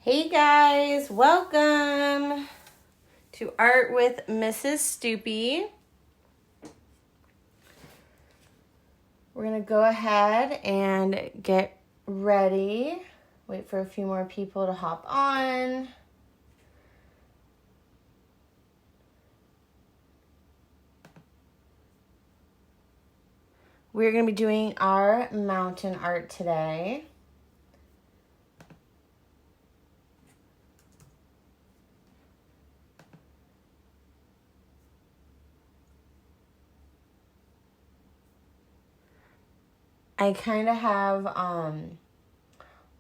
Hey guys, welcome to Art with Mrs. Stoopy. We're going to go ahead and get ready. Wait for a few more people to hop on. We're going to be doing our mountain art today. I kind of have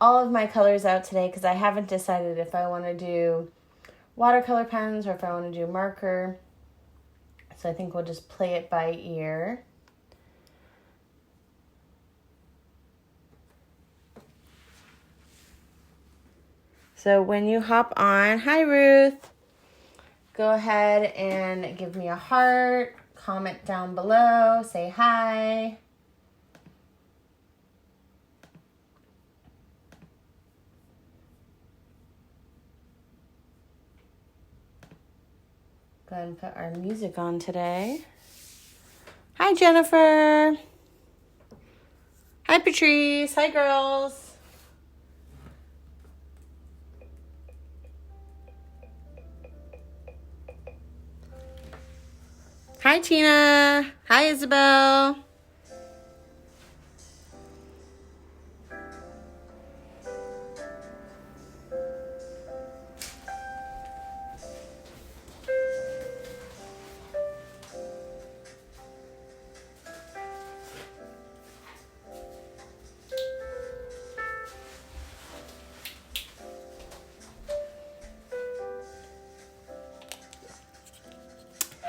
all of my colors out today because I haven't decided if I want to do watercolor pens or if I want to do marker. So I think we'll just play it by ear. So when you hop on, hi Ruth, go ahead and give me a heart, comment down below, say hi. Go ahead and put our music on today. Hi Jennifer. Hi Patrice. Hi girls. Hi Tina. Hi Isabel.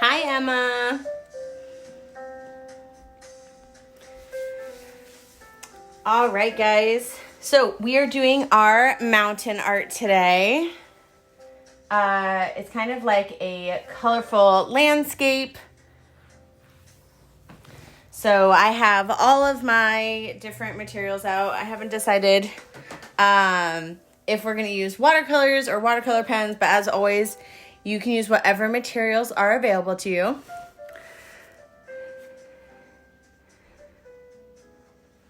Hi Emma. All right, guys. So we are doing our mountain art today. It's kind of like a colorful landscape. So I have all of my different materials out. I haven't decided if we're going to use watercolors or watercolor pens, but as always, you can use whatever materials are available to you.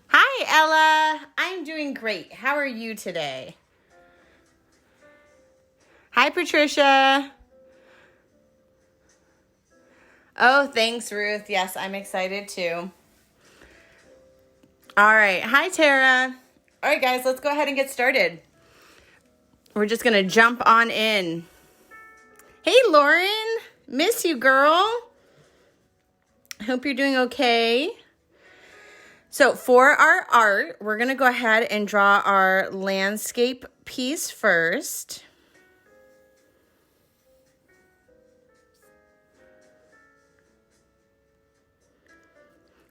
Hi, Ella. I'm doing great. How are you today? Hi, Patricia. Oh, thanks, Ruth. Yes, I'm excited too. All right. Hi, Tara. All right, guys, let's go ahead and get started. We're just going to jump on in. Hey, Lauren. Miss you, girl. Hope you're doing okay. So for our art, we're going to go ahead and draw our landscape piece first.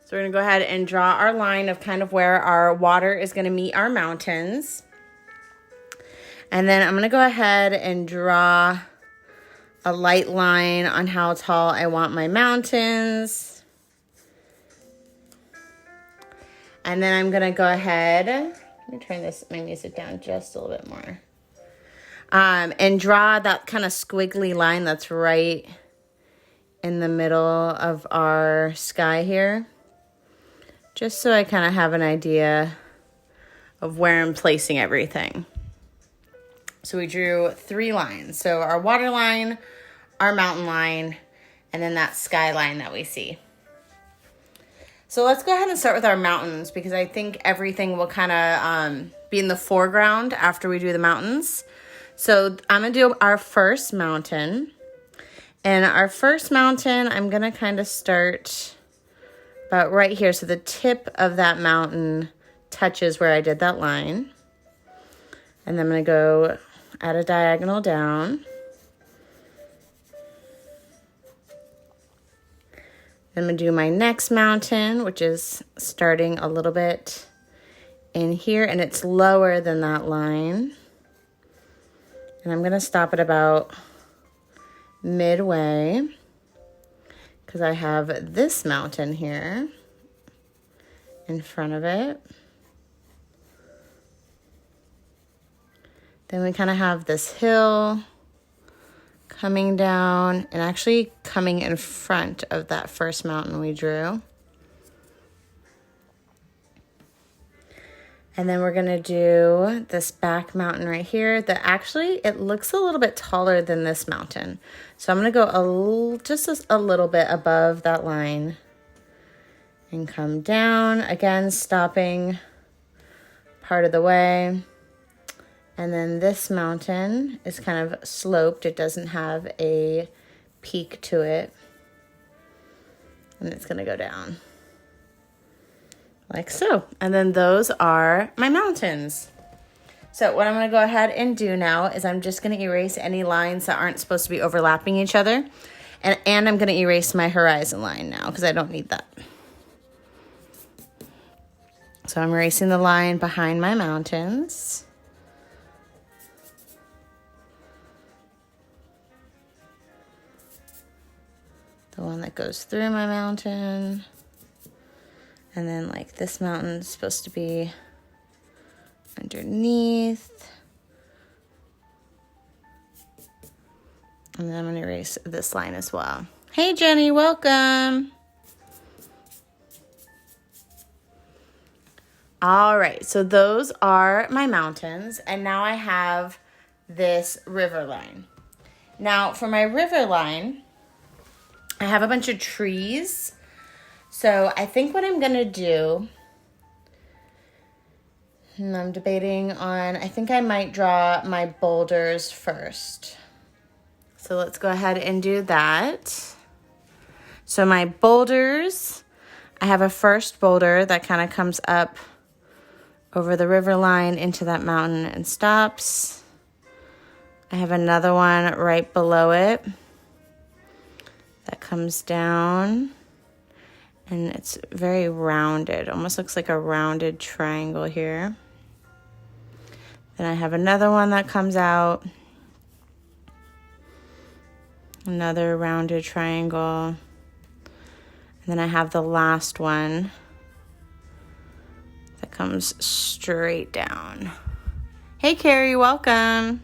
So we're going to go ahead and draw our line of kind of where our water is going to meet our mountains. And then I'm going to go ahead and draw a light line on how tall I want my mountains. And then I'm going to go ahead, let me turn my music down just a little bit more. And draw that kind of squiggly line that's right in the middle of our sky here. Just so I kind of have an idea of where I'm placing everything. So we drew 3 lines. So our water line, our mountain line, and then that sky line that we see. So let's go ahead and start with our mountains because I think everything will kind of be in the foreground after we do the mountains. So I'm going to do our first mountain. And our first mountain, I'm going to kind of start about right here. So the tip of that mountain touches where I did that line. And then I'm going to go at a diagonal down. I'm going to do my next mountain, which is starting a little bit in here, and it's lower than that line. And I'm going to stop at about midway because I have this mountain here in front of it. Then we kind of have this hill coming down and actually coming in front of that first mountain we drew. And then we're gonna do this back mountain right here that actually, it looks a little bit taller than this mountain. So I'm gonna go just a little bit above that line and come down, again, stopping part of the way. And then this mountain is kind of sloped. It doesn't have a peak to it. And it's gonna go down. Like so. And then those are my mountains. So what I'm going to go ahead and do now is I'm just going to erase any lines that aren't supposed to be overlapping each other. And I'm going to erase my horizon line now because I don't need that. So I'm erasing the line behind my mountains. The one that goes through my mountain. And then like this mountain is supposed to be underneath. And then I'm going to erase this line as well. Hey Jenny, welcome. All right, so those are my mountains. And now I have this river line. Now for my river line, I have a bunch of trees. So I think what I'm going to do, and I'm debating on, I think I might draw my boulders first. So let's go ahead and do that. So my boulders, I have a first boulder that kind of comes up over the river line into that mountain and stops. I have another one right below it that comes down. And it's very rounded, almost looks like a rounded triangle here. Then I have another one that comes out. Another rounded triangle. And then I have the last one that comes straight down. Hey Carrie, welcome.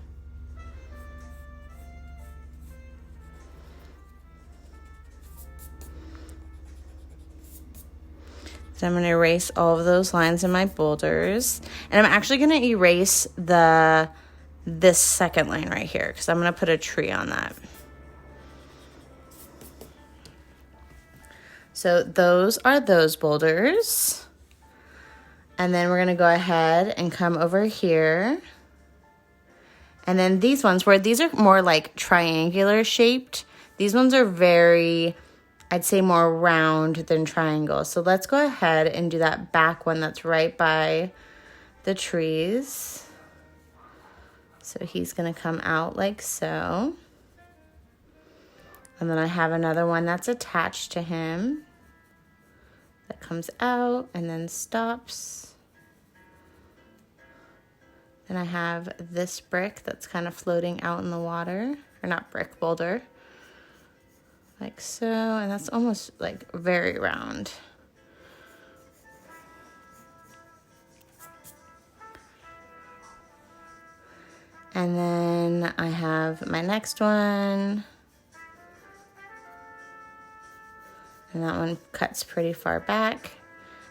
So I'm going to erase all of those lines in my boulders. And I'm actually going to erase this second line right here because I'm going to put a tree on that. So those are those boulders. And then we're going to go ahead and come over here. And then these ones, where these are more like triangular shaped, these ones are very, I'd say, more round than triangle. So let's go ahead and do that back one that's right by the trees. So he's going to come out like so. And then I have another one that's attached to him that comes out and then stops. Then I have this brick that's kind of floating out in the water, or not brick, boulder. Like so, and that's almost like very round. And then I have my next one. And that one cuts pretty far back.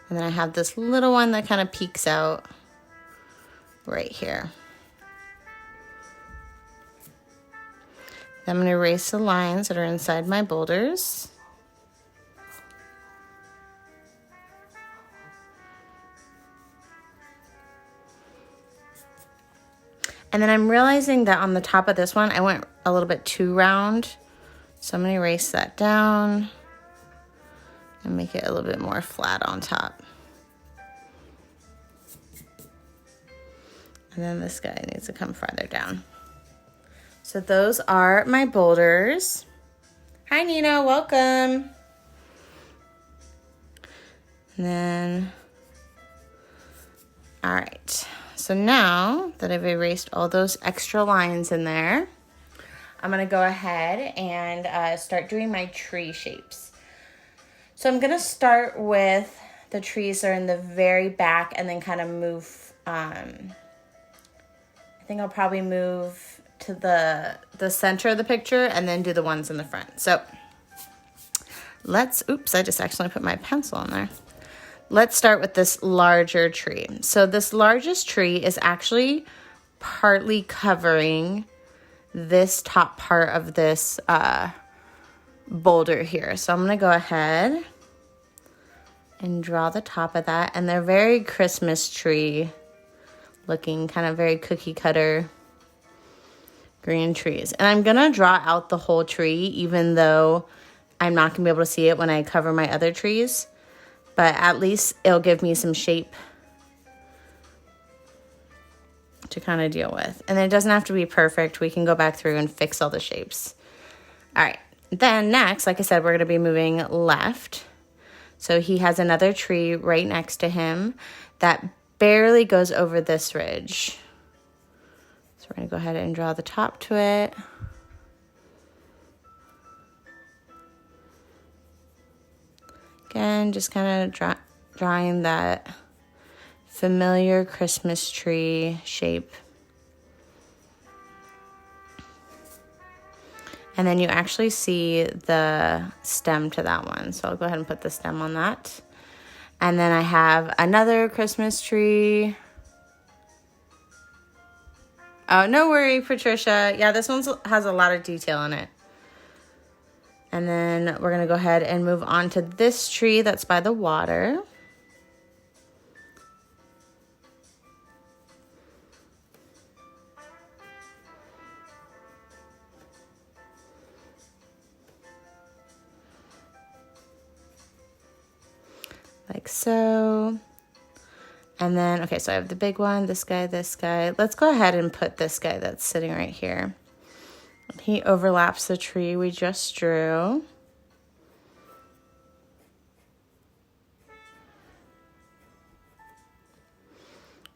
And then I have this little one that kind of peeks out right here. I'm going to erase the lines that are inside my boulders. And then I'm realizing that on the top of this one, I went a little bit too round. So I'm going to erase that down and make it a little bit more flat on top. And then this guy needs to come farther down. So those are my boulders. Hi, Nina, welcome. And then, all right. So now that I've erased all those extra lines in there, I'm gonna go ahead and start doing my tree shapes. So I'm gonna start with the trees that are in the very back and then kind of move, I think I'll probably move to the center of the picture and then do the ones in the front. So oops, I just accidentally put my pencil on there. Let's start with this larger tree. So this largest tree is actually partly covering this top part of this boulder here. So I'm going to go ahead and draw the top of that. And they're very Christmas tree looking, kind of very cookie cutter green trees. And I'm going to draw out the whole tree, even though I'm not going to be able to see it when I cover my other trees. But at least it'll give me some shape to kind of deal with. And it doesn't have to be perfect. We can go back through and fix all the shapes. All right. Then next, like I said, we're going to be moving left. So he has another tree right next to him that barely goes over this ridge. So we're going to go ahead and draw the top to it. Again, just kind of drawing that familiar Christmas tree shape. And then you actually see the stem to that one. So I'll go ahead and put the stem on that. And then I have another Christmas tree. Oh, no worry, Patricia. Yeah, this one has a lot of detail in it. And then we're going to go ahead and move on to this tree that's by the water. Like so. And then, okay, so I have the big one, this guy, this guy. Let's go ahead and put this guy that's sitting right here. He overlaps the tree we just drew.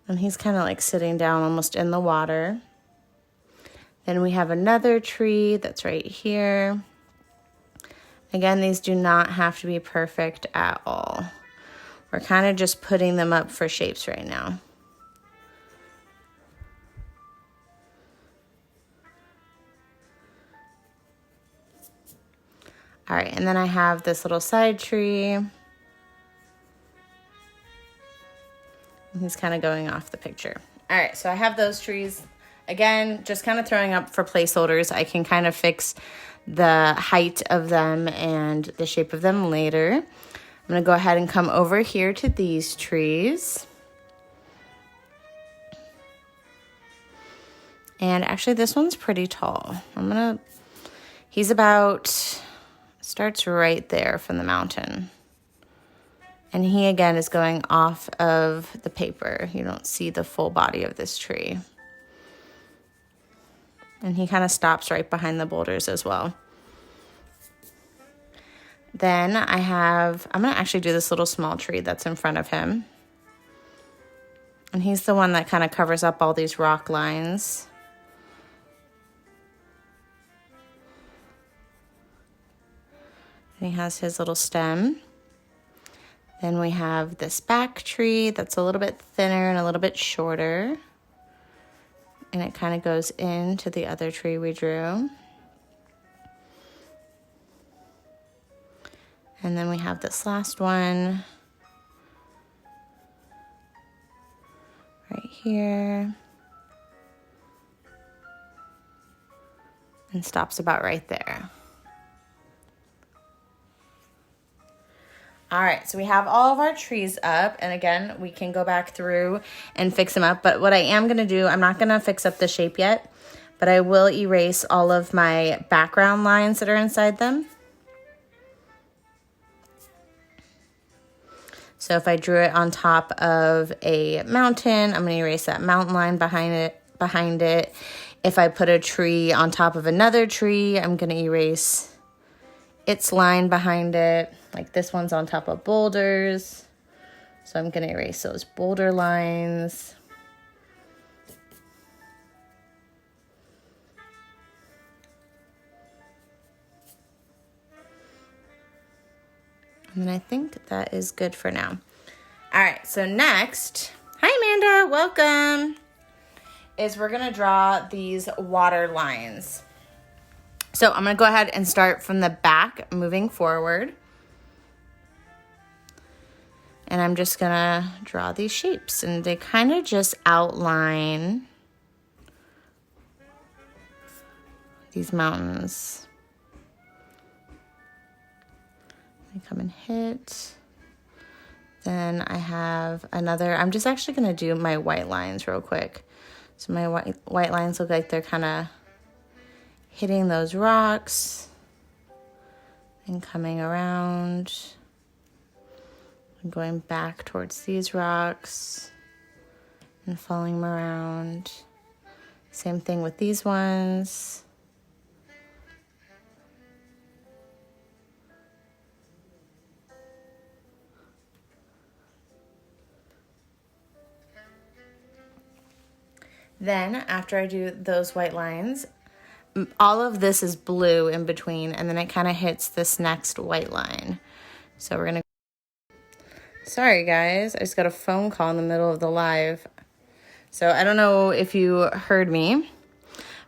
And he's kind of like sitting down almost in the water. Then we have another tree that's right here. Again, these do not have to be perfect at all. We're kind of just putting them up for shapes right now. All right, and then I have this little side tree. He's kind of going off the picture. All right, so I have those trees. Again, just kind of throwing up for placeholders. I can kind of fix the height of them and the shape of them later. I'm going to go ahead and come over here to these trees. And actually, this one's pretty tall. He's about, starts right there from the mountain. And he, again, is going off of the paper. You don't see the full body of this tree. And he kind of stops right behind the boulders as well. Then I'm going to actually do this little small tree that's in front of him. And he's the one that kind of covers up all these rock lines. And he has his little stem. Then we have this back tree that's a little bit thinner and a little bit shorter. And it kind of goes into the other tree we drew. And then we have this last one right here. And stops about right there. All right, so we have all of our trees up, and again, we can go back through and fix them up, but what I am gonna do, I'm not gonna fix up the shape yet, but I will erase all of my background lines that are inside them. So if I drew it on top of a mountain, I'm gonna erase that mountain line behind it. If I put a tree on top of another tree, I'm gonna erase its line behind it. Like this one's on top of boulders. So I'm going to erase those boulder lines. And I think that is good for now. All right, so next, hi Amanda, welcome. is we're going to draw these water lines. So I'm going to go ahead and start from the back, moving forward. And I'm just going to draw these shapes. And they kind of just outline these mountains. I come and hit. Then I have another, I'm just actually going to do my white lines real quick. So my white lines look like they're kind of hitting those rocks and coming around and going back towards these rocks and following them around. Same thing with these ones. Then after I do those white lines, all of this is blue in between, and then it kind of hits this next white line. So we're going to, sorry guys, I just got a phone call in the middle of the live. So I don't know if you heard me,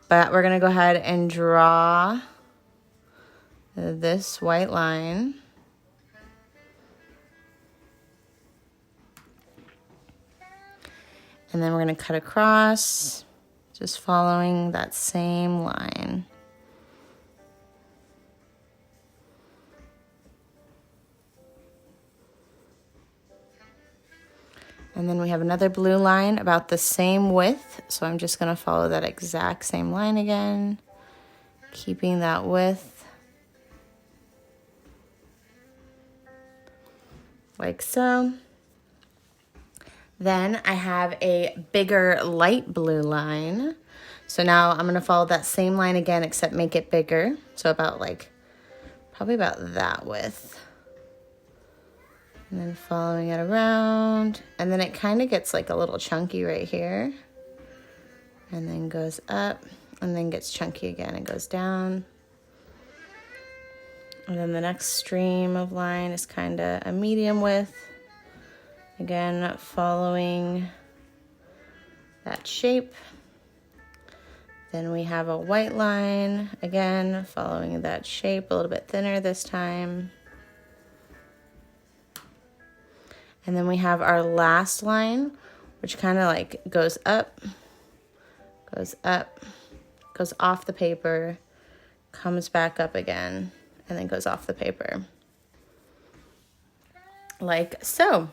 but we're going to go ahead and draw this white line. And then we're going to cut across, just following that same line. And then we have another blue line about the same width. So I'm just going to follow that exact same line again, keeping that width like so. Then I have a bigger light blue line. So now I'm going to follow that same line again, except make it bigger. So about probably about that width. And then following it around. And then it kind of gets like a little chunky right here. And then goes up and then gets chunky again and goes down. And then the next stream of line is kind of a medium width. Again, following that shape. Then we have a white line, again, following that shape, a little bit thinner this time. And then we have our last line, which kind of like goes up, goes off the paper, comes back up again, and then goes off the paper. Like so.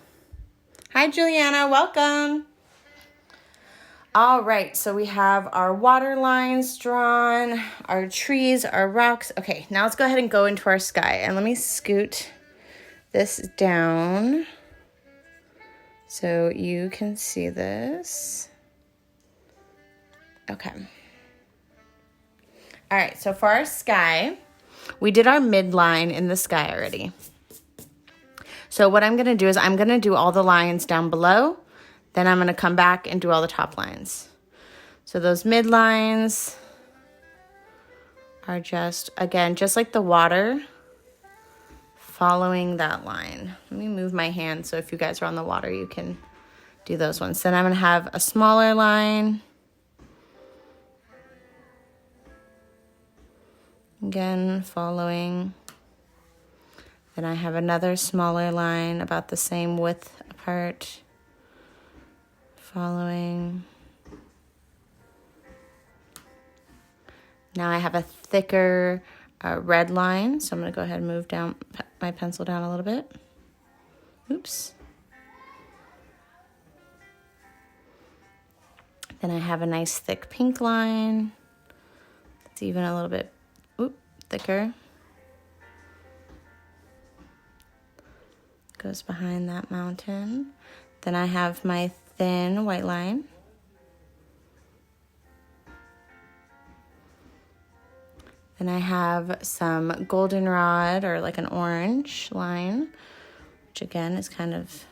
Hi, Juliana, welcome. All right, so we have our water lines drawn, our trees, our rocks. Okay, now let's go ahead and go into our sky. And let me scoot this down so you can see this. Okay. All right, so for our sky, we did our midline in the sky already. So what I'm going to do is I'm going to do all the lines down below. Then I'm going to come back and do all the top lines. So those mid lines are just, again, just like the water, following that line. Let me move my hand so if you guys are on the water, you can do those ones. Then I'm going to have a smaller line. Again, following. Then I have another smaller line about the same width apart, following. Now I have a thicker red line, so I'm going to go ahead and move down my pencil down a little bit. Oops. Then I have a nice thick pink line. It's even a little bit thicker. Goes behind that mountain. Then I have my thin white line. Then I have some goldenrod or like an orange line, which again is kind of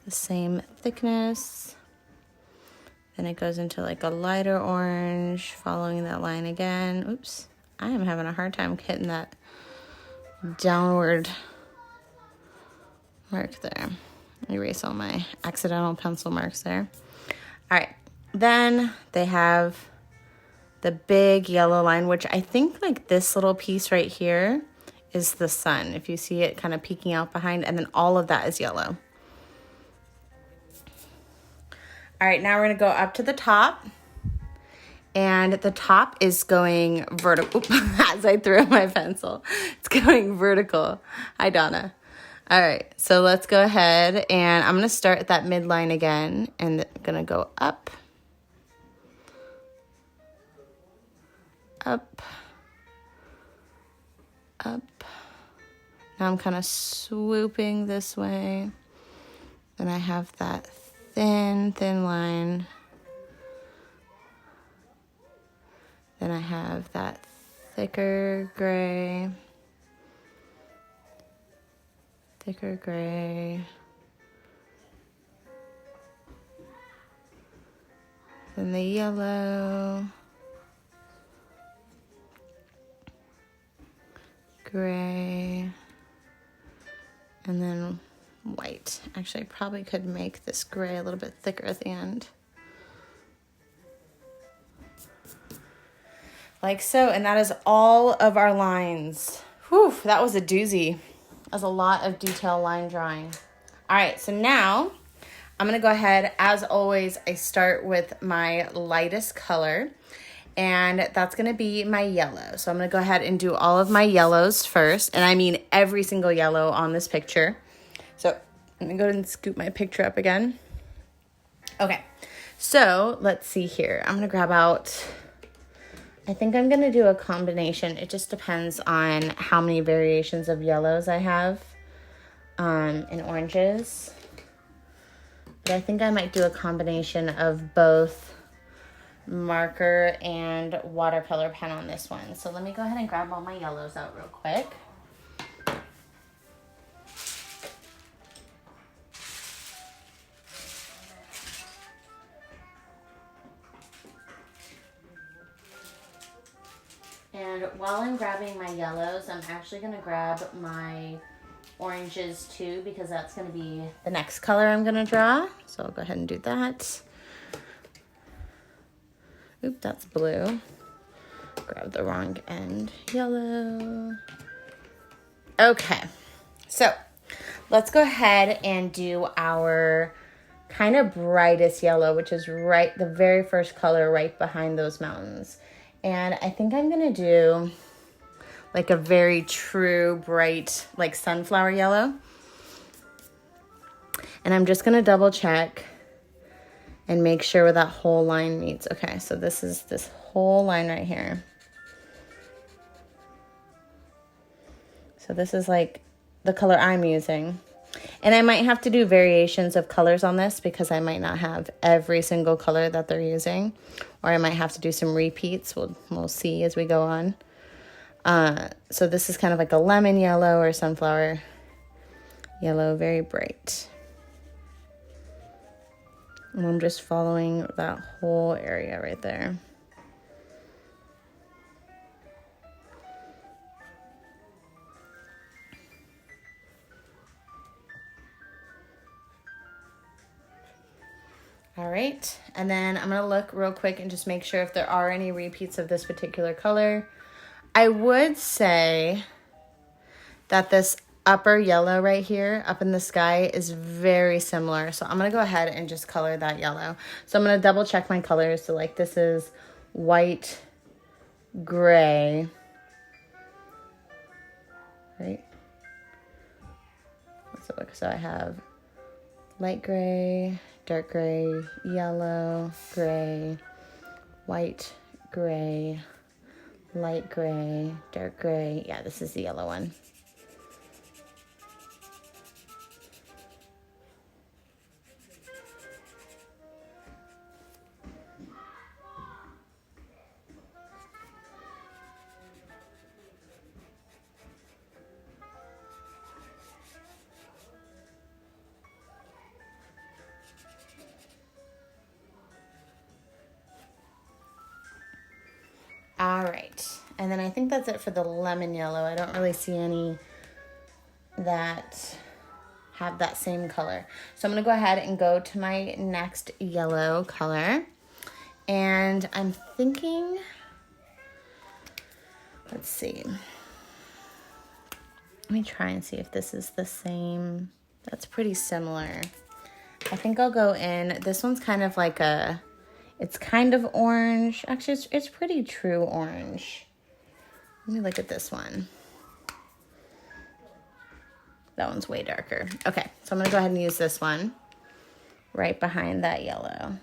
the same thickness. Then it goes into like a lighter orange, following that line again. Oops, I am having a hard time hitting that downward mark there. Erase all my accidental pencil marks there. All right, then they have the big yellow line, which I think like this little piece right here is the sun. If you see it kind of peeking out behind, and then all of that is yellow. All right, now we're gonna go up to the top. And the top is going vertical. As I threw my pencil, it's going vertical. Hi, Donna. All right, so let's go ahead and I'm gonna start at that midline again and I'm gonna go up, up, up. Now I'm kind of swooping this way. Then I have that thin line. Then I have that thicker gray. Thicker gray. Then the yellow. Gray. And then white. Actually, I probably could make this gray a little bit thicker at the end. Like so, and that is all of our lines. Whew, that was a doozy. That was a lot of detail line drawing. All right, so now I'm gonna go ahead, as always, I start with my lightest color, and that's gonna be my yellow. So I'm gonna go ahead and do all of my yellows first, and I mean every single yellow on this picture. So I'm gonna go ahead and scoop my picture up again. Okay, so let's see here. I'm gonna grab out, I think I'm going to do a combination. It just depends on how many variations of yellows I have and oranges. But I think I might do a combination of both marker and watercolor pen on this one. So let me go ahead and grab all my yellows out real quick. And while I'm grabbing my yellows, I'm actually going to grab my oranges too, because that's going to be the next color I'm going to draw. So I'll go ahead and do that. Oop, that's blue. Grab the wrong end. Yellow. Okay, so let's go ahead and do our kind of brightest yellow, which is right, the very first color right behind those mountains. And I think I'm gonna do like a very true bright, like sunflower yellow. And I'm just gonna double check and make sure where that whole line meets. Okay, so this is this whole line right here. So this is like the color I'm using. And I might have to do variations of colors on this because I might not have every single color that they're using. Or I might have to do some repeats. We'll see as we go on. So this is kind of like a lemon yellow or sunflower yellow, very bright. And I'm just following that whole area right there. All right, and then I'm gonna look real quick and just make sure if there are any repeats of this particular color. I would say that this upper yellow right here, up in the sky, is very similar. So I'm gonna go ahead and just color that yellow. So I'm gonna double check my colors. So like this is white, gray, right? So look, so I have light gray, dark gray, yellow, gray, white, gray, light gray, dark gray. Yeah, this is the yellow one. All right, and then I think that's it for the lemon yellow. I don't really see any that have that same color. So I'm gonna go ahead and go to my next yellow color. And I'm thinking, let's see. Let me try and see if this is the same. That's pretty similar. I think I'll go in, this one's kind of like a, it's kind of orange. Actually, it's pretty true orange. Let me look at this one. That one's way darker. Okay, so I'm gonna go ahead and use this one right behind that yellow.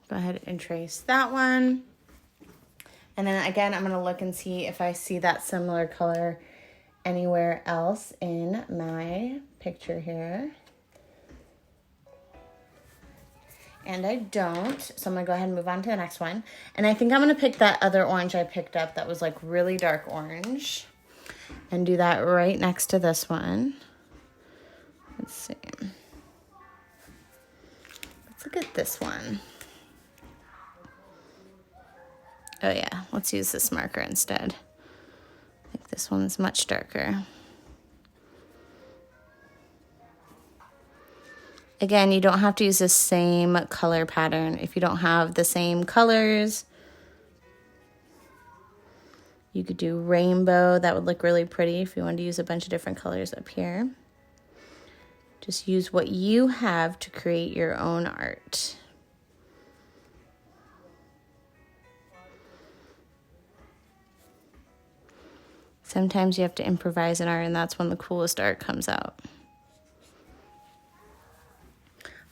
Go ahead and trace that one. And then again, I'm gonna look and see if I see that similar color anywhere else in my picture here. And I don't, so I'm gonna go ahead and move on to the next one. And I think I'm gonna pick that other orange I picked up that was like really dark orange and do that right next to this one. Let's see. Let's look at this one. Oh yeah, let's use this marker instead. I think this one's much darker. Again, you don't have to use the same color pattern. If you don't have the same colors, you could do rainbow. That would look really pretty if you wanted to use a bunch of different colors up here. Just use what you have to create your own art. Sometimes you have to improvise in art, and that's when the coolest art comes out.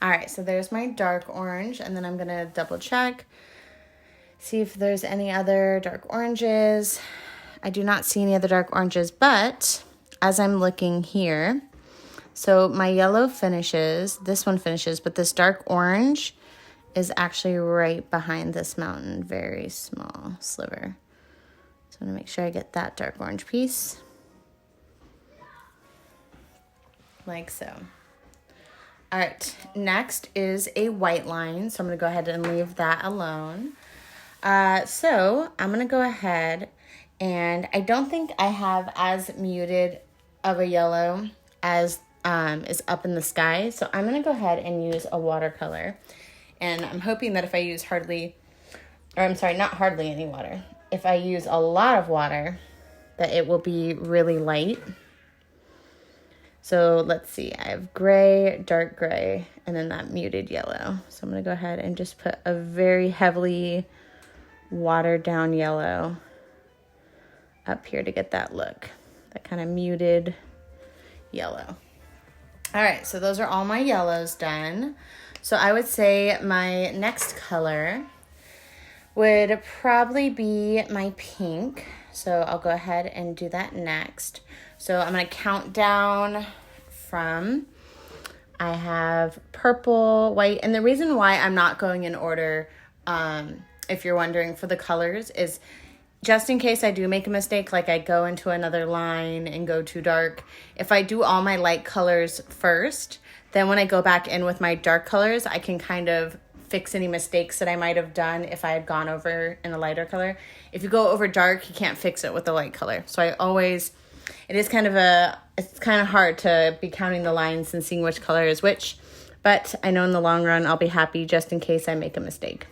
All right, so there's my dark orange, and then I'm gonna double check, see if there's any other dark oranges. I do not see any other dark oranges, but as I'm looking here, so my yellow finishes, this one finishes, but this dark orange is actually right behind this mountain, very small sliver. So I'm gonna make sure I get that dark orange piece, like so. All right, next is a white line. So I'm gonna go ahead and leave that alone. So I'm gonna go ahead, and I don't think I have as muted of a yellow as is up in the sky. So I'm gonna go ahead and use a watercolor. And I'm hoping that if I use not hardly any water. If I use a lot of water, that it will be really light. So let's see, I have gray, dark gray, and then that muted yellow. So I'm gonna go ahead and just put a very heavily watered down yellow up here to get that look, that kind of muted yellow. All right, so those are all my yellows done. So I would say my next color would probably be my pink. So I'll go ahead and do that next. So I'm gonna count down from, I have purple, white, and the reason why I'm not going in order, if you're wondering, for the colors is just in case I do make a mistake, like I go into another line and go too dark. If I do all my light colors first, then when I go back in with my dark colors, I can kind of fix any mistakes that I might have done if I had gone over in a lighter color. If you go over dark, you can't fix it with the light color. So I always, it's kind of hard to be counting the lines and seeing which color is which, but I know in the long run, I'll be happy just in case I make a mistake.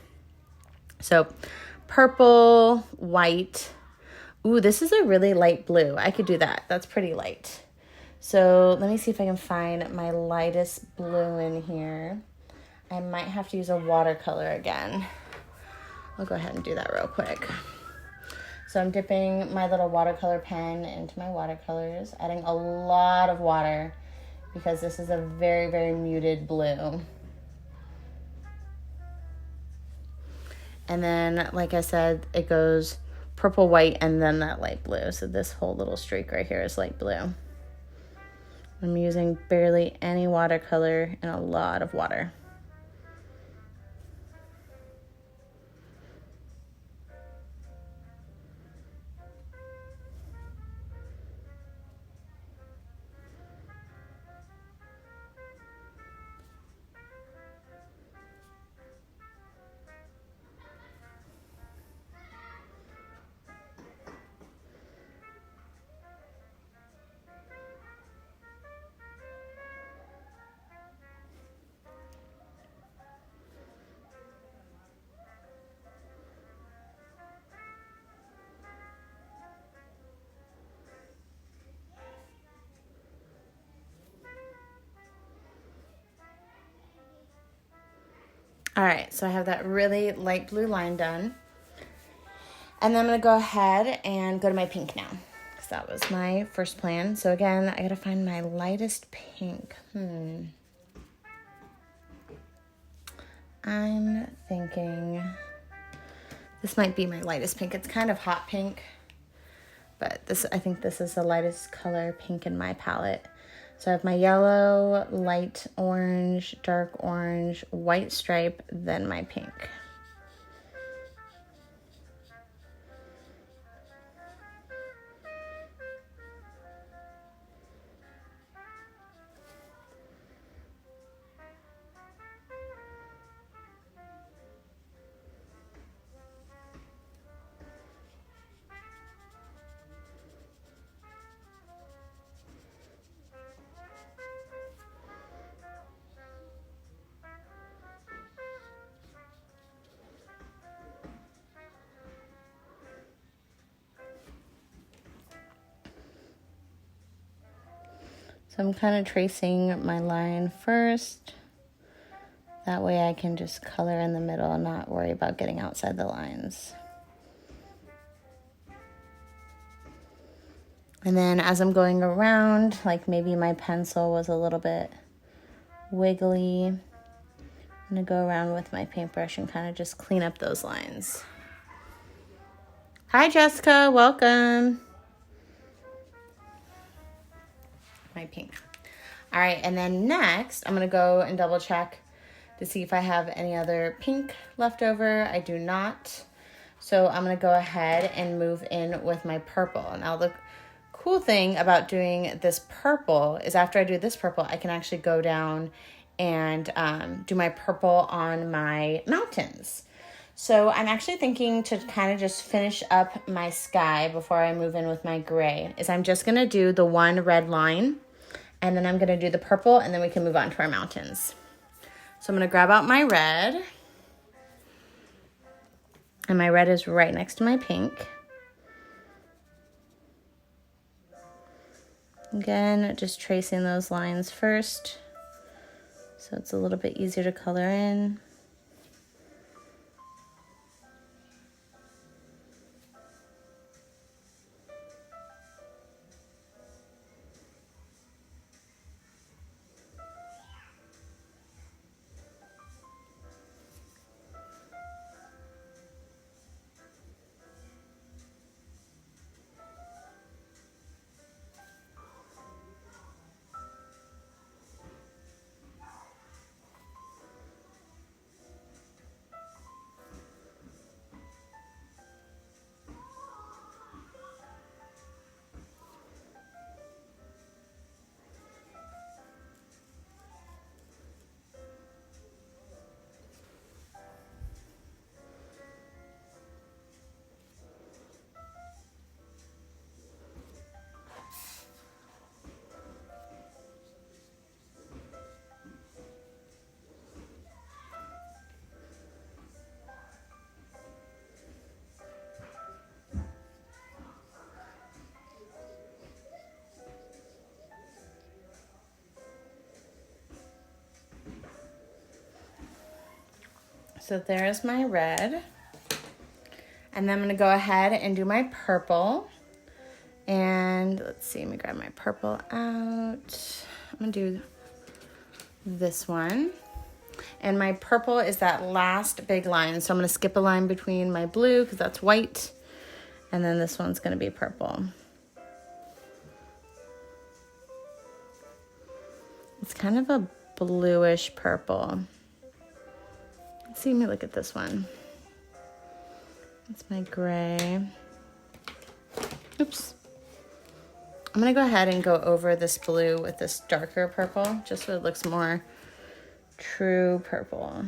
So purple, white. Ooh, this is a really light blue. I could do that. That's pretty light. So let me see if I can find my lightest blue in here. I might have to use a watercolor again. I'll go ahead and do that real quick. So So I'm dipping my little watercolor pen into my watercolors, adding a lot of water because this is a very, very muted blue. And then, like I said, it goes purple, white, and then that light blue. So this whole little streak right here is light blue. I'm using barely any watercolor and a lot of water. All right, so I have that really light blue line done. And then I'm gonna go ahead and go to my pink now, because that was my first plan. So again, I gotta find my lightest pink. I'm thinking this might be my lightest pink. It's kind of hot pink, but I think this is the lightest color pink in my palette. So I have my yellow, light orange, dark orange, white stripe, then my pink. So I'm kind of tracing my line first. That way I can just color in the middle and not worry about getting outside the lines. And then as I'm going around, like maybe my pencil was a little bit wiggly, I'm gonna go around with my paintbrush and kind of just clean up those lines. Hi Jessica, welcome. My pink. All right, and then next I'm gonna go and double check to see if I have any other pink left over. I do not. So I'm gonna go ahead and move in with my purple. Now the cool thing about doing this purple is after I do this purple, I can actually go down and do my purple on my mountains. So I'm actually thinking to kind of just finish up my sky before I move in with my gray, is I'm just gonna do the one red line, and then I'm gonna do the purple, and then we can move on to our mountains. So I'm gonna grab out my red, and my red is right next to my pink. Again, just tracing those lines first, so it's a little bit easier to color in. So there's my red. And then I'm gonna go ahead and do my purple. And let's see, let me grab my purple out. I'm gonna do this one. And my purple is that last big line. So I'm gonna skip a line between my blue because that's white. And then this one's gonna be purple. It's kind of a bluish purple. Let's see, let me look at this one. That's my gray. Oops. I'm gonna go ahead and go over this blue with this darker purple, just so it looks more true purple.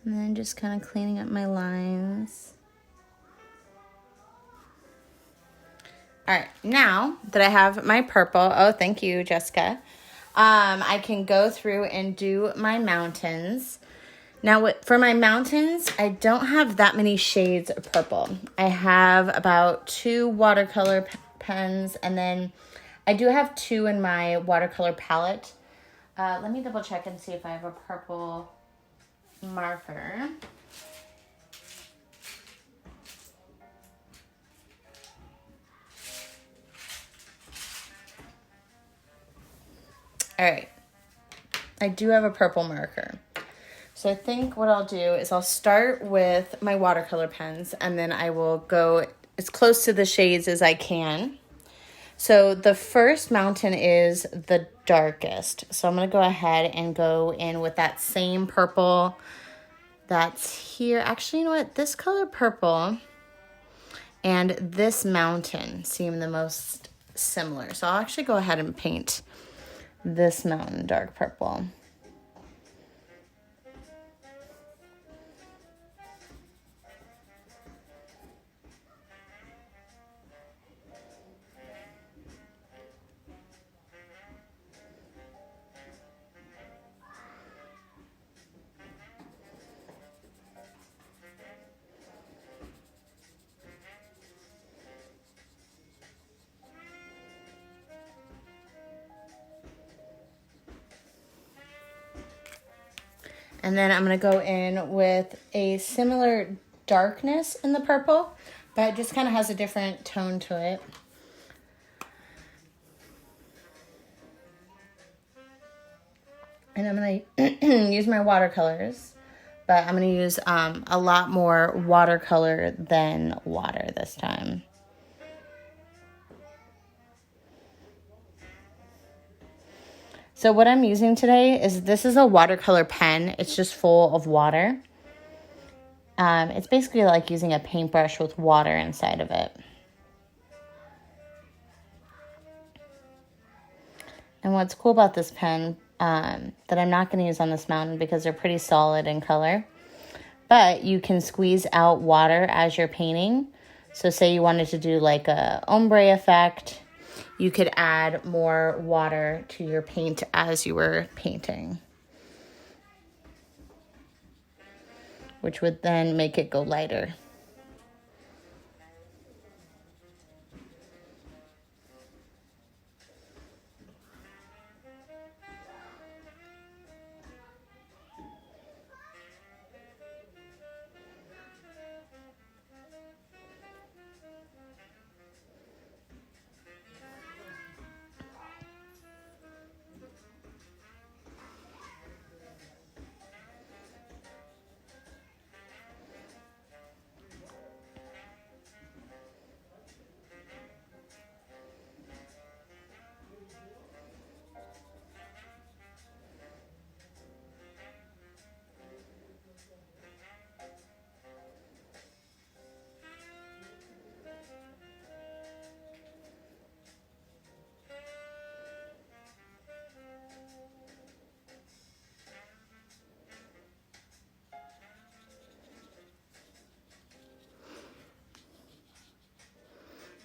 And then just kind of cleaning up my lines. All right, now that I have my purple, oh, thank you, Jessica. I can go through and do my mountains. Now, for my mountains, I don't have that many shades of purple. I have about 2 watercolor pens, and then I do have 2 in my watercolor palette. Let me double check and see if I have a purple marker. All right, I do have a purple marker. So I think what I'll do is I'll start with my watercolor pens, and then I will go as close to the shades as I can. So the first mountain is the darkest. So I'm going to go ahead and go in with that same purple that's here. Actually, you know what? This color purple and this mountain seem the most similar. So I'll actually go ahead and paint this mountain dark purple. And then I'm going to go in with a similar darkness in the purple, but it just kind of has a different tone to it. And I'm going to use my watercolors, but I'm going to use a lot more watercolor than water this time. So what I'm using today is, this is a watercolor pen. It's just full of water. It's basically like using a paintbrush with water inside of it. And what's cool about this pen, that I'm not going to use on this mountain because they're pretty solid in color, but you can squeeze out water as you're painting. So say you wanted to do like a ombre effect, you could add more water to your paint as you were painting, which would then make it go lighter.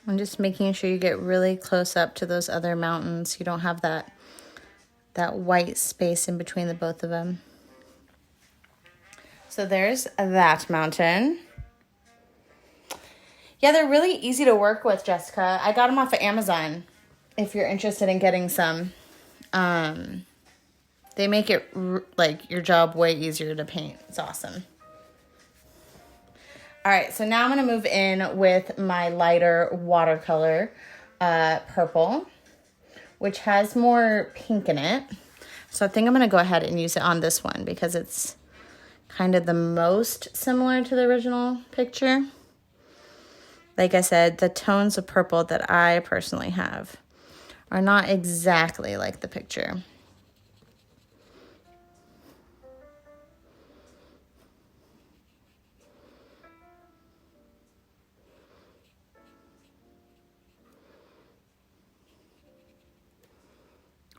I'm just making sure you get really close up to those other mountains. You don't have that white space in between the both of them. So there's that mountain. Yeah, they're really easy to work with, Jessica. I got them off of Amazon if you're interested in getting some. They make it like your job way easier to paint. It's awesome. All right, so now I'm going to move in with my lighter watercolor purple, which has more pink in it. So I think I'm going to go ahead and use it on this one because it's kind of the most similar to the original picture. Like I said, the tones of purple that I personally have are not exactly like the picture.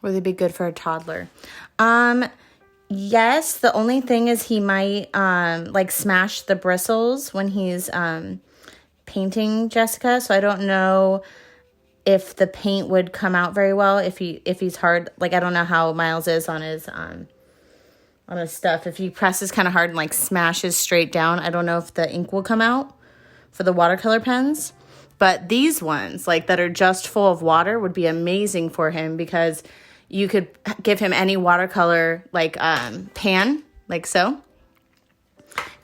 Would they be good for a toddler? Yes, the only thing is he might like smash the bristles when he's painting Jessica. So I don't know if the paint would come out very well if he's hard. Like I don't know how Miles is on his stuff. If he presses kind of hard and like smashes straight down, I don't know if the ink will come out for the watercolor pens. But these ones, like that are just full of water, would be amazing for him because you could give him any watercolor like pan, like so,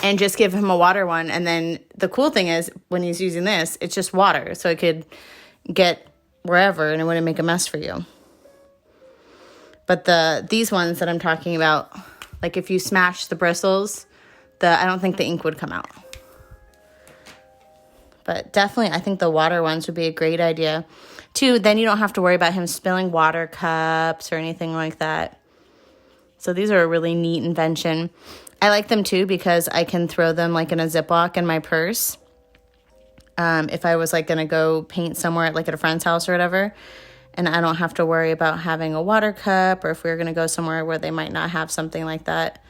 and just give him a water one. And then the cool thing is when he's using this, it's just water. So it could get wherever and it wouldn't make a mess for you. But these ones that I'm talking about, like if you smash the bristles, I don't think the ink would come out. But definitely, I think the water ones would be a great idea. Too, then you don't have to worry about him spilling water cups or anything like that. So these are a really neat invention. I like them too because I can throw them like in a Ziploc in my purse. If I was like going to go paint somewhere like at a friend's house or whatever. And I don't have to worry about having a water cup, or if we were going to go somewhere where they might not have something like that.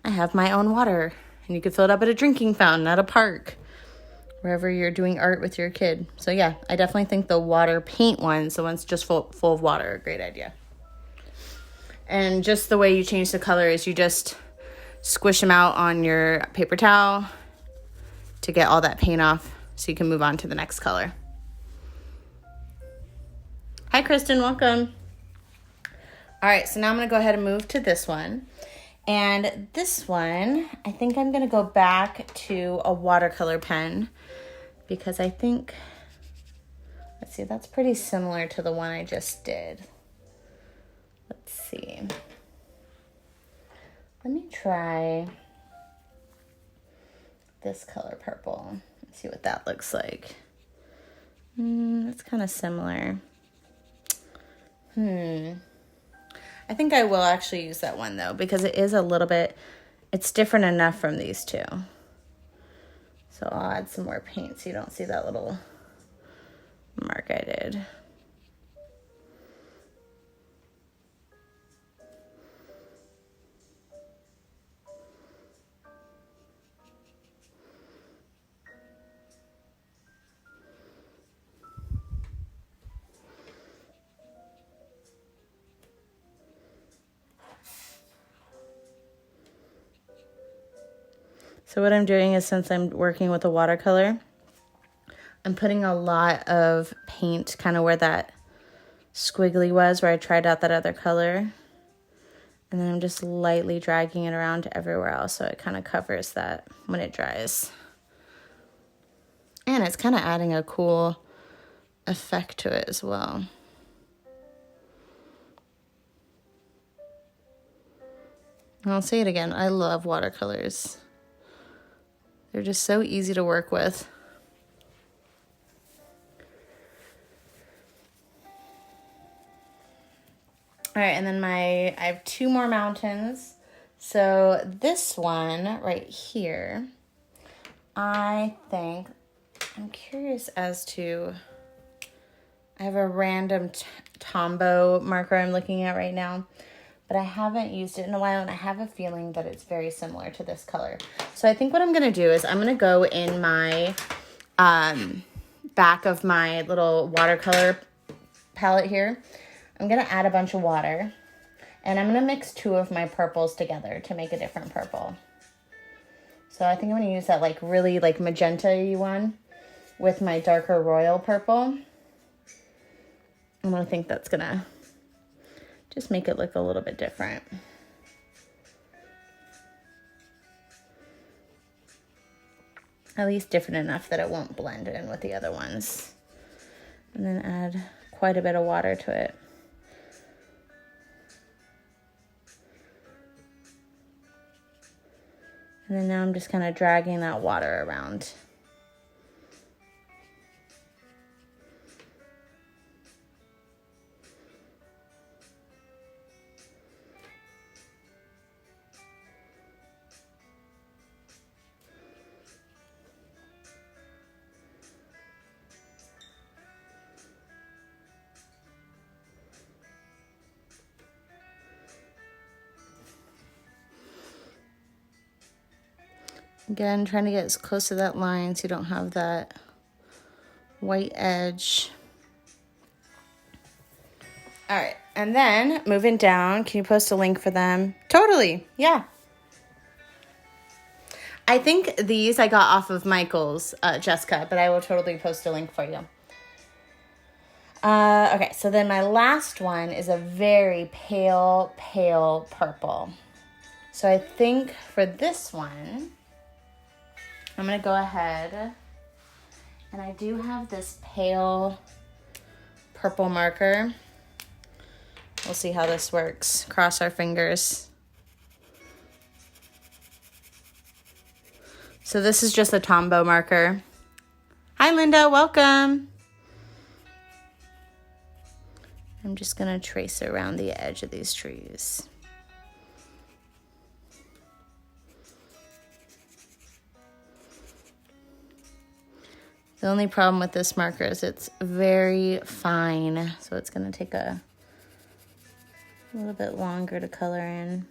I have my own water. And you could fill it up at a drinking fountain at a park, wherever you're doing art with your kid. So yeah, I definitely think the water paint ones, the ones just full of water, are a great idea. And just the way you change the color is you just squish them out on your paper towel to get all that paint off so you can move on to the next color. Hi, Kristen, welcome. All right, so now I'm going to go ahead and move to this one. And this one, I think I'm going to go back to a watercolor pen because I think, let's see, that's pretty similar to the one I just did. Let's see. Let me try this color purple. Let's see what that looks like. It's kind of similar. I think I will actually use that one though, because it is a little bit, it's different enough from these two. So I'll add some more paint so you don't see that little mark I did. So what I'm doing is, since I'm working with a watercolor, I'm putting a lot of paint kind of where that squiggly was, where I tried out that other color. And then I'm just lightly dragging it around to everywhere else so it kind of covers that when it dries. And it's kind of adding a cool effect to it as well. And I'll say it again, I love watercolors. They're just so easy to work with. All right, and then I have two more mountains. So this one right here, I think, I'm curious as to, I have a random Tombow marker I'm looking at right now, but I haven't used it in a while, and I have a feeling that it's very similar to this color. So I think what I'm going to do is I'm going to go in my back of my little watercolor palette here, I'm going to add a bunch of water. And I'm going to mix two of my purples together to make a different purple. So I think I'm going to use that like really like magenta-y one with my darker royal purple. And I think that's going to just make it look a little bit different. At least different enough that it won't blend in with the other ones. And then add quite a bit of water to it. And then now I'm just kind of dragging that water around. Again, trying to get as close to that line so you don't have that white edge. All right, and then moving down, can you post a link for them? Totally, yeah. I think these I got off of Michael's, Jessica, but I will totally post a link for you. Okay, so then my last one is a very pale, pale purple. So I think for this one, I'm going to go ahead, and I do have this pale purple marker. We'll see how this works. Cross our fingers. So this is just a Tombow marker. Hi, Linda. Welcome. I'm just going to trace around the edge of these trees. The only problem with this marker is it's very fine, so it's going to take a little bit longer to color in.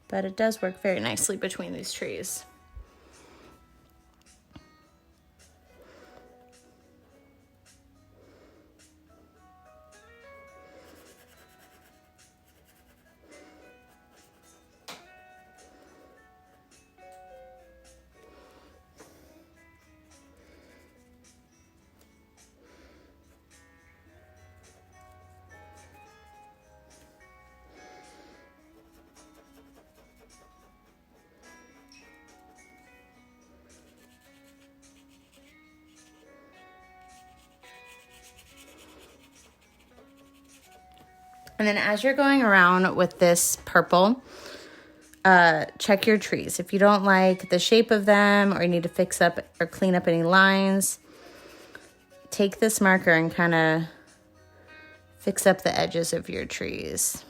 But it does work very nicely between these trees. And then as you're going around with this purple, check your trees. If you don't like the shape of them or you need to fix up or clean up any lines, take this marker and kind of fix up the edges of your trees.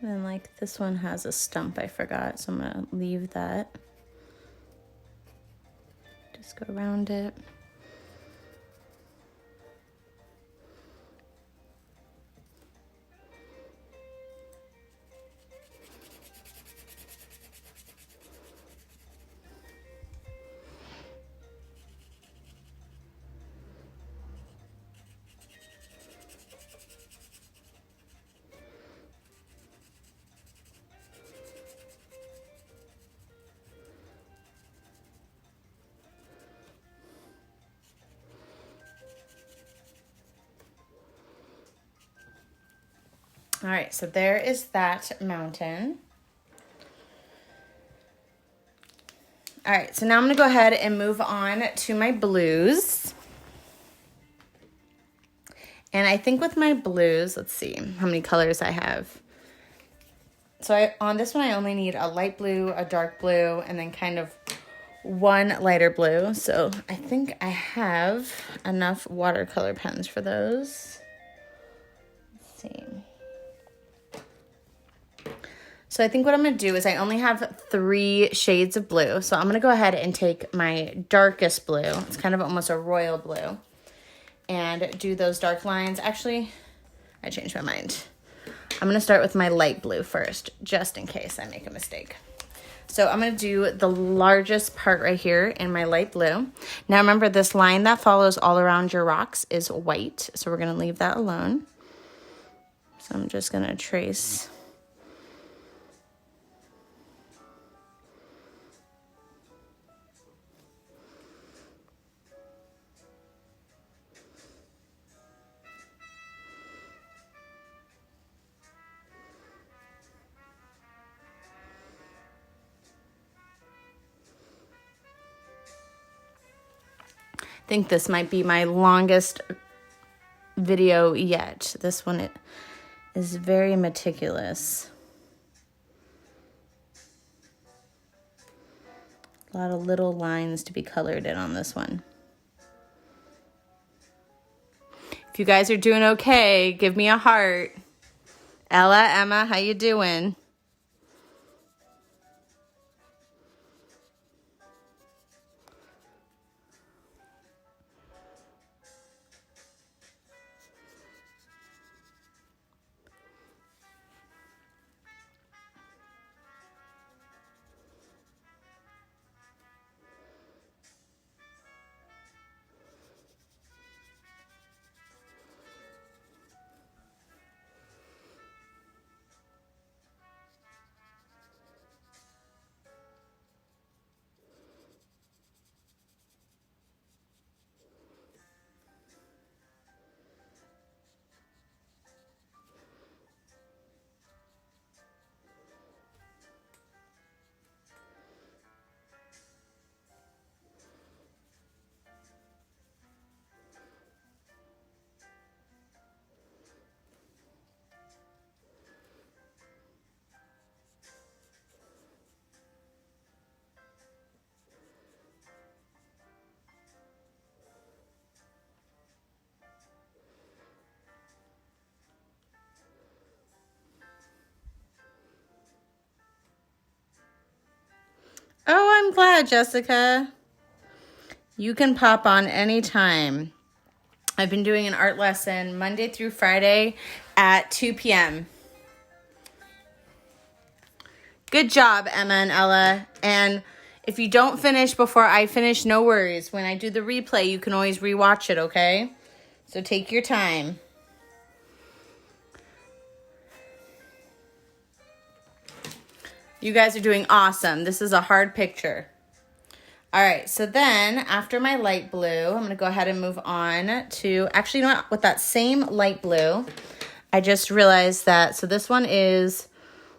And then like this one has a stump I forgot, so I'm gonna leave that. Just go around it. All right, so there is that mountain. All right, so now I'm gonna go ahead and move on to my blues. And I think with my blues, let's see how many colors I have. So on this one, I only need a light blue, a dark blue, and then kind of one lighter blue. So I think I have enough watercolor pens for those. Let's see. So I think what I'm going to do is I only have 3 shades of blue. So I'm going to go ahead and take my darkest blue. It's kind of almost a royal blue. And do those dark lines. Actually, I changed my mind. I'm going to start with my light blue first, just in case I make a mistake. So I'm going to do the largest part right here in my light blue. Now remember, this line that follows all around your rocks is white. So we're going to leave that alone. So I'm just going to trace. I think this might be my longest video yet. This one is very meticulous. A lot of little lines to be colored in on this one. If you guys are doing okay, give me a heart. Ella, Emma, how you doing? Oh, I'm glad, Jessica. You can pop on anytime. I've been doing an art lesson Monday through Friday at 2 p.m. Good job, Emma and Ella. And if you don't finish before I finish, no worries. When I do the replay, you can always rewatch it, okay? So take your time. You guys are doing awesome. This is a hard picture. All right, so then after my light blue, I'm going to go ahead and move on to, actually, you know what? With that same light blue, I just realized that, so this one is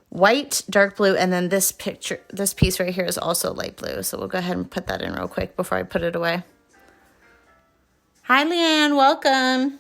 white, dark blue, and then this piece right here is also light blue. So we'll go ahead and put that in real quick before I put it away. Hi, Leanne, welcome.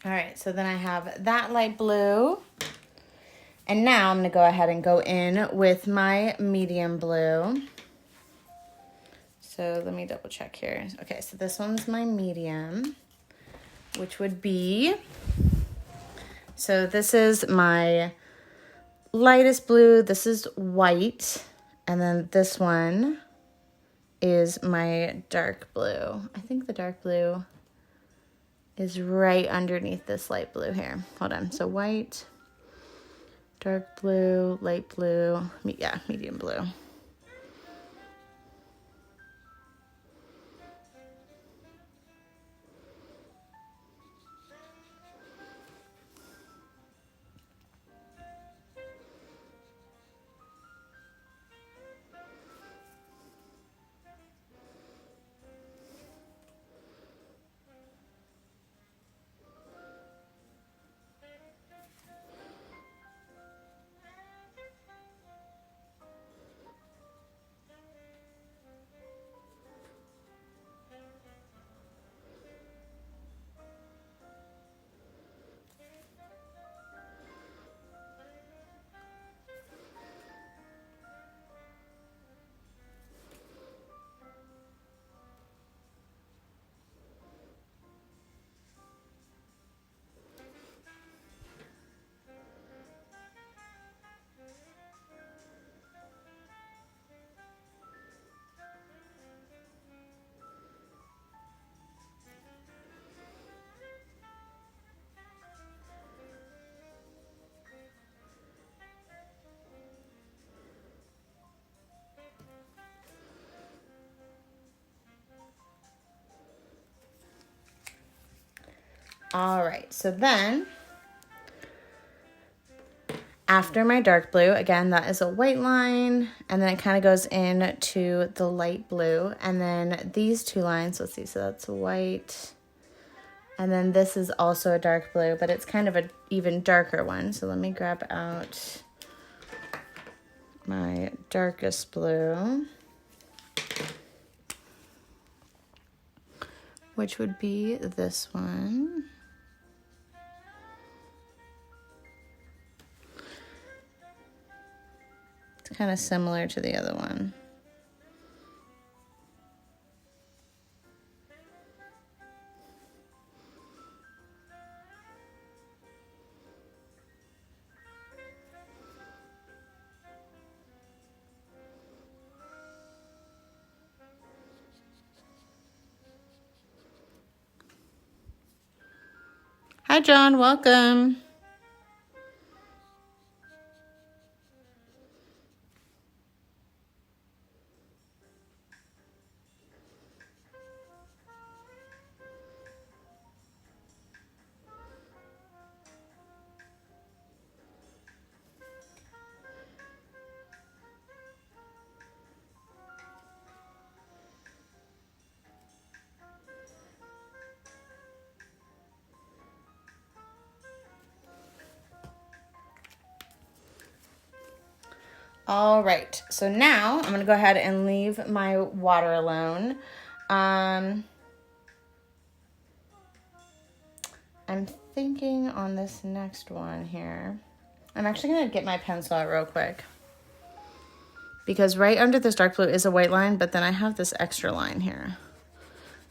All right, so then I have that light blue. And now I'm gonna go ahead and go in with my medium blue. So let me double check here. Okay, so this one's my medium, which would be, so this is my lightest blue, this is white, and then this one is my dark blue. I think the dark blue is right underneath this light blue here. Hold on, so white, dark blue, light blue, yeah, medium blue. All right, so then after my dark blue, again, that is a white line, and then it kind of goes into the light blue, and then these two lines, let's see, so that's white, and then this is also a dark blue, but it's kind of an even darker one. So let me grab out my darkest blue, which would be this one. It's kind of similar to the other one. Hi, John. Welcome. All right, so now I'm gonna go ahead and leave my water alone. I'm thinking on this next one here, I'm actually gonna get my pencil out real quick, because right under this dark blue is a white line, but then I have this extra line here.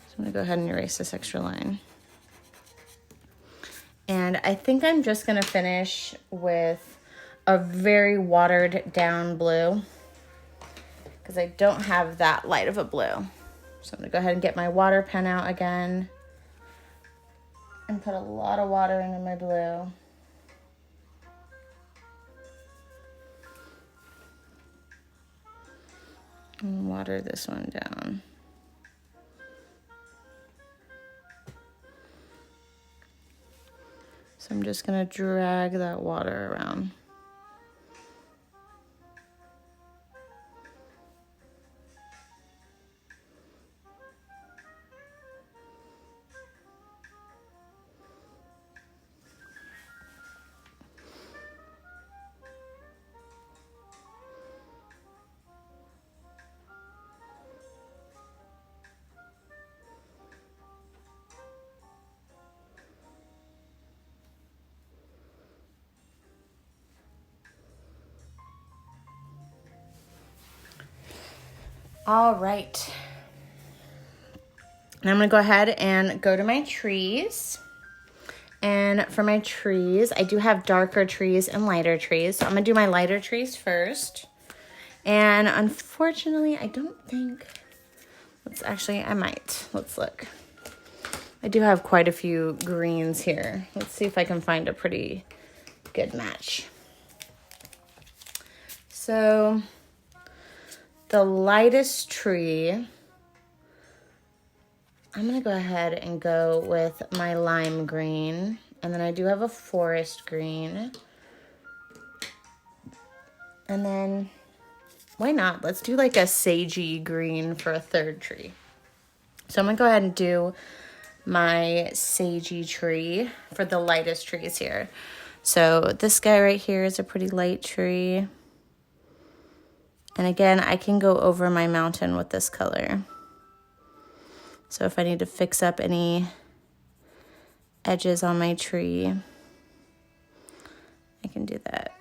So I'm gonna go ahead and erase this extra line. And I think I'm just gonna finish with a very watered down blue, because I don't have that light of a blue. So I'm gonna go ahead and get my water pen out again and put a lot of water into my blue. And water this one down. So I'm just gonna drag that water around. All right. And I'm going to go ahead and go to my trees. And for my trees, I do have darker trees and lighter trees. So I'm going to do my lighter trees first. And unfortunately, I don't think... I might. Let's look. I do have quite a few greens here. Let's see if I can find a pretty good match. So the lightest tree, I'm going to go ahead and go with my lime green. And then I do have a forest green. And then, why not? Let's do like a sagey green for a third tree. So I'm going to go ahead and do my sagey tree for the lightest trees here. So this guy right here is a pretty light tree. And again, I can go over my mountain with this color. So if I need to fix up any edges on my tree, I can do that.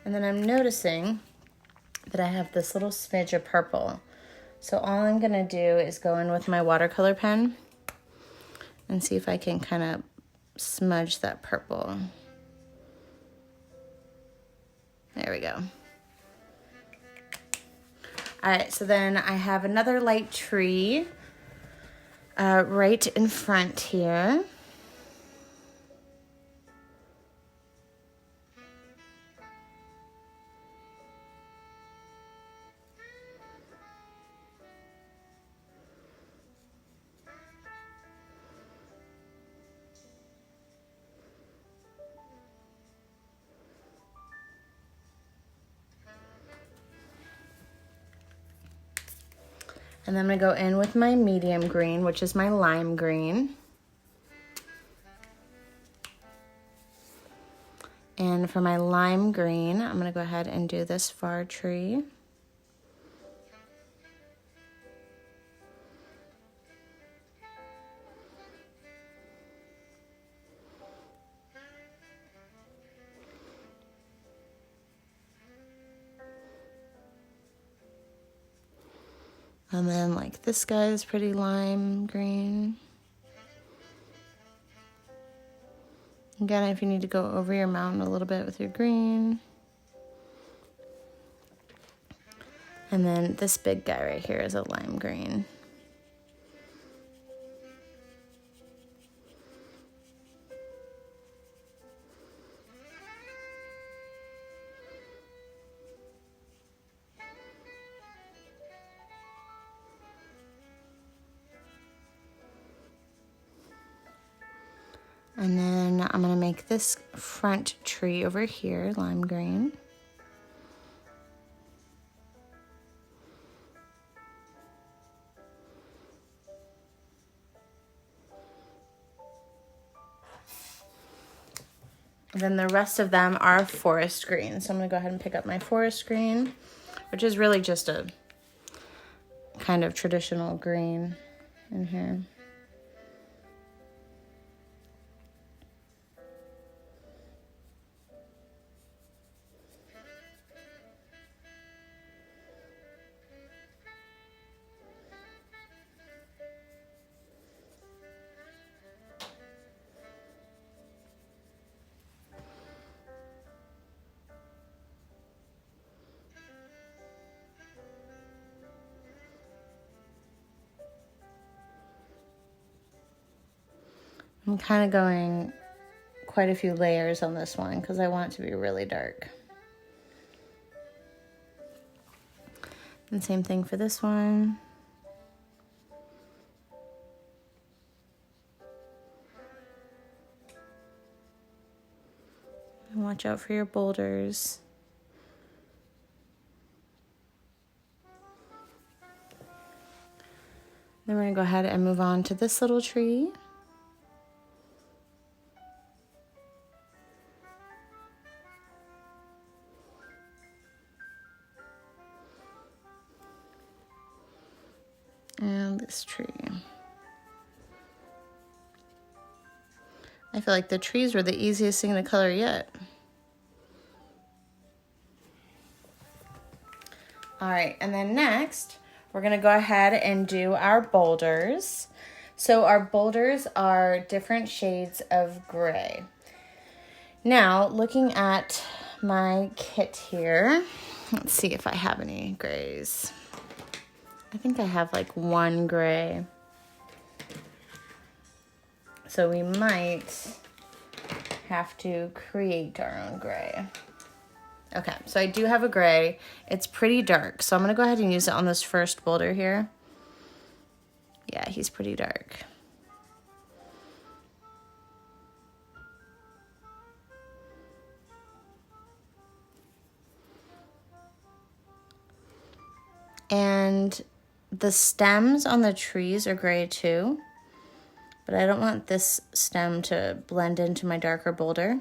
And then I'm noticing that I have this little smidge of purple. So all I'm gonna do is go in with my watercolor pen and see if I can kind of smudge that purple. There we go. All right, so then I have another light tree right in front here. And then I'm gonna go in with my medium green, which is my lime green. And for my lime green, I'm gonna go ahead and do this far tree. And then like this guy is pretty lime green. Again, if you need to go over your mountain a little bit with your green. And then this big guy right here is a lime green. And then I'm gonna make this front tree over here, lime green. And then the rest of them are forest green. So I'm gonna go ahead and pick up my forest green, which is really just a kind of traditional green in here. I'm kind of going quite a few layers on this one because I want it to be really dark. And same thing for this one. And watch out for your boulders. Then we're gonna go ahead and move on to this little tree. on this tree. I feel like the trees were the easiest thing to color yet. All right, and then next, we're gonna go ahead and do our boulders. So our boulders are different shades of gray. Now, looking at my kit here, let's see if I have any grays. I think I have like one gray. So we might have to create our own gray. Okay, so I do have a gray. It's pretty dark, so I'm gonna go ahead and use it on this first boulder here. Yeah, he's pretty dark. And the stems on the trees are gray too, but I don't want this stem to blend into my darker boulder.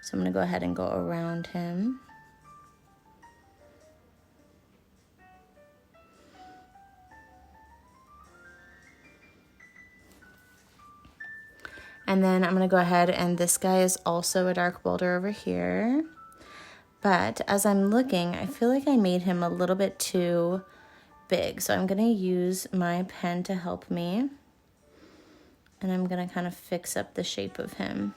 So I'm gonna go ahead and go around him. And then I'm gonna go ahead, and this guy is also a dark boulder over here. But as I'm looking, I feel like I made him a little bit too big. So I'm gonna use my pen to help me. And I'm gonna kind of fix up the shape of him.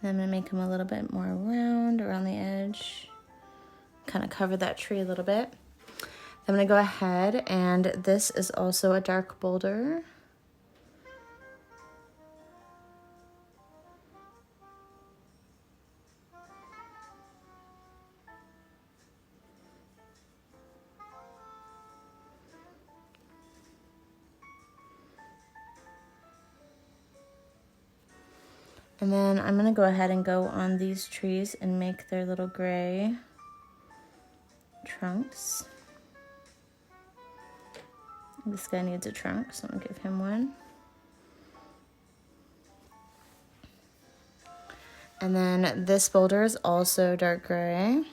And I'm gonna make him a little bit more round around the edge. Kind of cover that tree a little bit. I'm gonna go ahead, and this is also a dark boulder. And then I'm gonna go ahead and go on these trees and make their little gray trunks. This guy needs a trunk, so I'm gonna give him one. And then this boulder is also dark gray.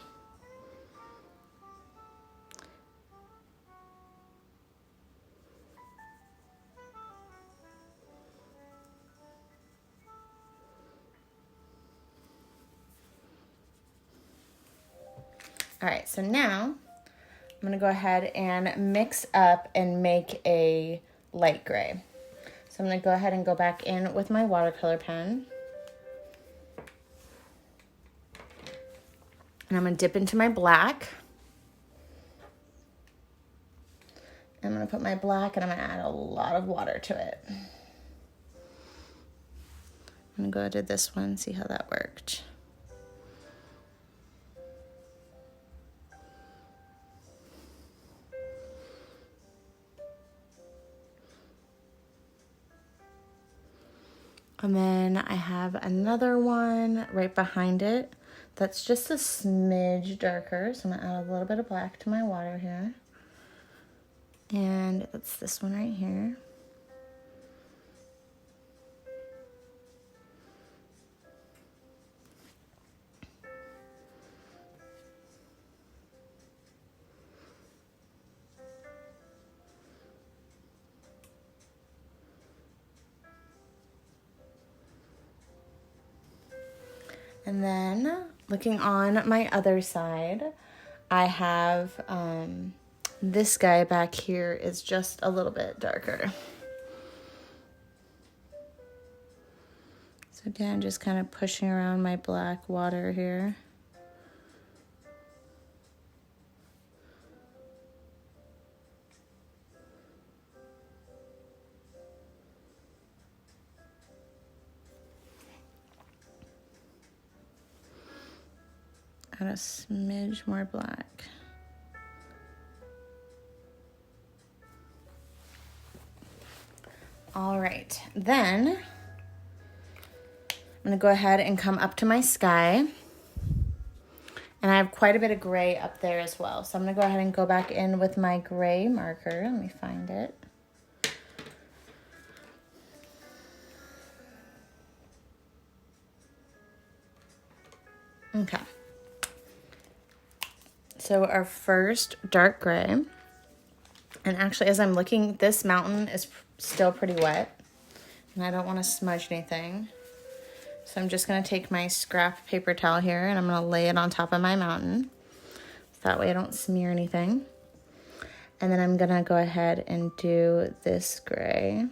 All right, so now I'm gonna go ahead and mix up and make a light gray. So I'm gonna go ahead and go back in with my watercolor pen. And I'm gonna dip into my black. I'm gonna put my black, and I'm gonna add a lot of water to it. I'm gonna go to this one, see how that worked. And then I have another one right behind it that's just a smidge darker. So I'm gonna add a little bit of black to my water here. And that's this one right here. And then looking on my other side, I have this guy back here is just a little bit darker. So again, just kind of pushing around my black water here. Add a smidge more black. All right, then I'm gonna go ahead and come up to my sky. And I have quite a bit of gray up there as well. So I'm going to go ahead and go back in with my gray marker. Let me find it. Okay. So our first dark gray, and actually as I'm looking, this mountain is still pretty wet, and I don't want to smudge anything. So I'm just going to take my scrap paper towel here, and I'm going to lay it on top of my mountain. So that way I don't smear anything. And then I'm going to go ahead and do this gray.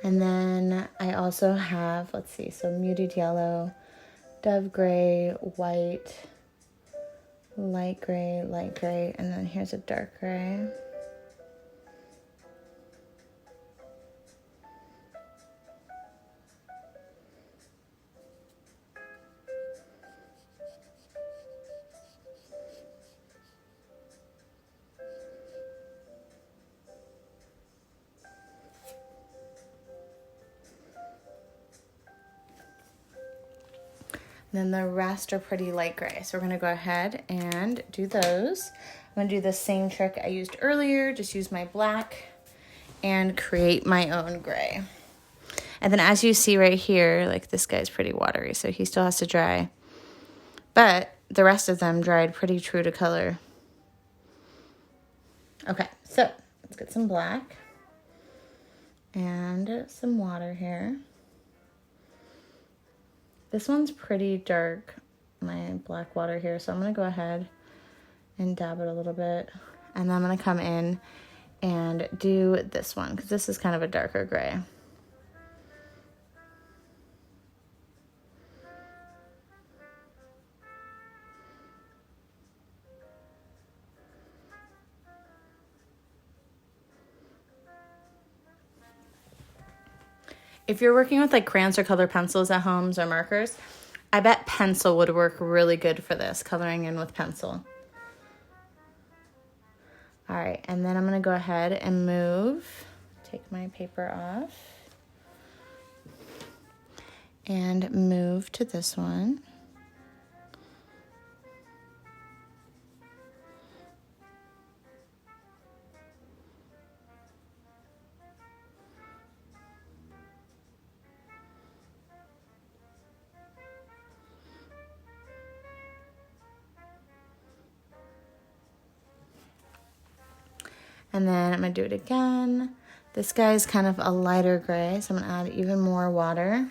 And then I also have, let's see, so muted yellow, dove gray, white, light gray, and then here's a dark gray. Then the rest are pretty light gray. So we're gonna go ahead and do those. I'm gonna do the same trick I used earlier, just use my black and create my own gray. And then as you see right here, like this guy's pretty watery, so he still has to dry. But the rest of them dried pretty true to color. Okay, so let's get some black and some water here. This one's pretty dark, my black water here, so I'm going to go ahead and dab it a little bit. And then I'm going to come in and do this one, because this is kind of a darker gray. If you're working with like crayons or color pencils at homes or markers, I bet pencil would work really good for this, coloring in with pencil. All right, and then I'm gonna go ahead and take my paper off, and move to this one. And then I'm gonna do it again. This guy is kind of a lighter gray, so I'm gonna add even more water.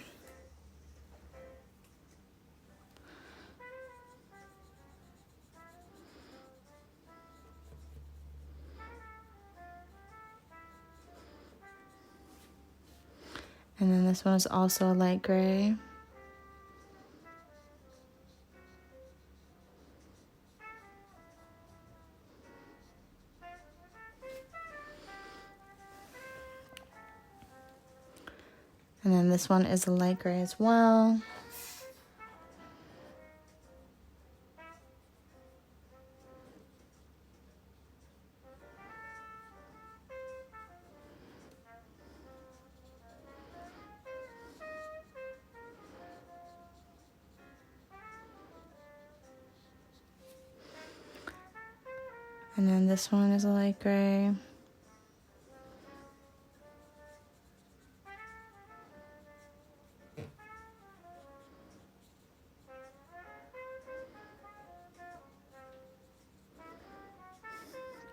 And then this one is also a light gray. And then this one is a light gray as well. And then this one is a light gray.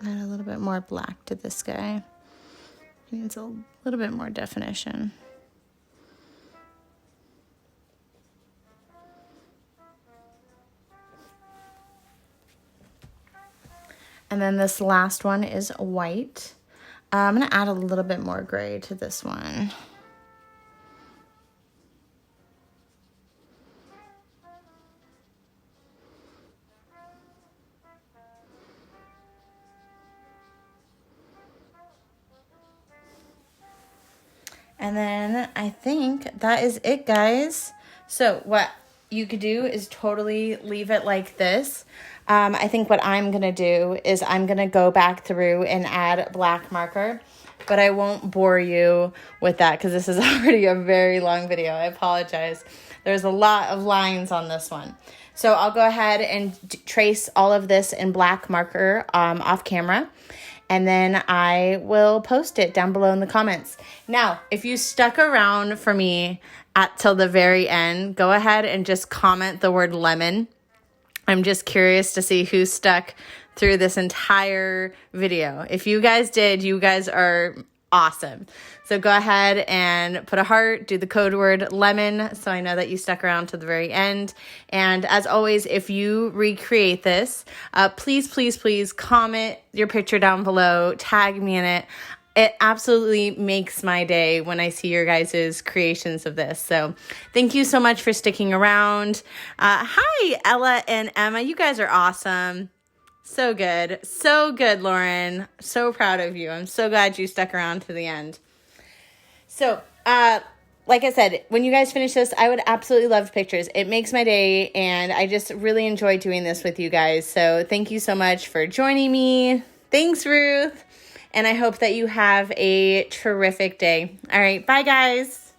Add a little bit more black to this guy. He needs a little bit more definition. And then this last one is white. I'm gonna add a little bit more gray to this one. And then I think that is it, guys. So what you could do is totally leave it like this. I think what I'm going to do is I'm going to go back through and add black marker, but I won't bore you with that because this is already a very long video. I apologize. There's a lot of lines on this one. So I'll go ahead and trace all of this in black marker off camera, and then I will post it down below in the comments. Now, if you stuck around for me till the very end, go ahead and just comment the word lemon. I'm just curious to see who stuck through this entire video. If you guys did, you guys are awesome. So go ahead and put a heart, do the code word lemon, so I know that you stuck around to the very end. And as always, if you recreate this, please, please, please comment your picture down below, tag me in it. It absolutely makes my day when I see your guys' creations of this. So thank you so much for sticking around. Hi, Ella and Emma. You guys are awesome. So good. So good, Lauren. So proud of you. I'm so glad you stuck around to the end. So, like I said, when you guys finish this, I would absolutely love pictures. It makes my day, and I just really enjoy doing this with you guys. So thank you so much for joining me. Thanks, Ruth. And I hope that you have a terrific day. All right. Bye, guys.